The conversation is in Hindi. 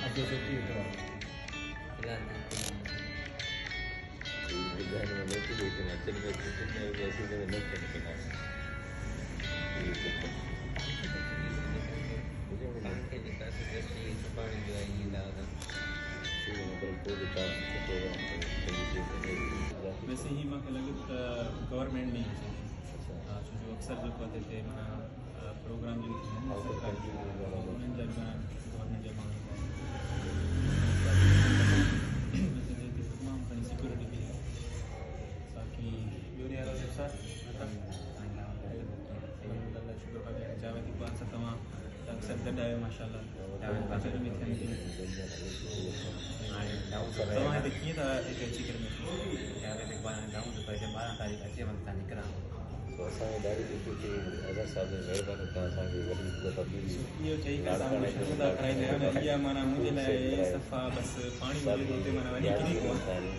Ada sepi itu. Jalan. Jangan mengerti itu macam macam biasa itu mengerti kan. Pakai di kasih kasih separuh juga ini dah. वैसे ही माँ के लगे गवर्नमेंट नहीं है जो अक्सर जो कहते थे प्रोग्राम जो सरकार गवर्नमेंट जब तमाम घणी सिक्योरिटी की बाक़ी ॿियो यार सर शुक्र बाक़ी जावेद इक़बाल सां तव्हां अक्सर गॾु आहियो माशाल्लाह पासे में थियनि तव्हां हिते कीअं था हिते अची करे जावेद इक़बाल ने जाऊँ तो पहले 12 तारीख़ अचे वक़्तु निकिरा तो असांखे ॾाढी ख़ुशी अज़हर साहिब जी महिरबानी खां असांखे वॾी तब्दीली इहो चई करे तव्हां शर्मदा कराईंदा आहियो न इहा माना मुंहिंजे लाइ सफ़ा बसि पाणी हुजे त हुते माना वञी किरी कोन पाणी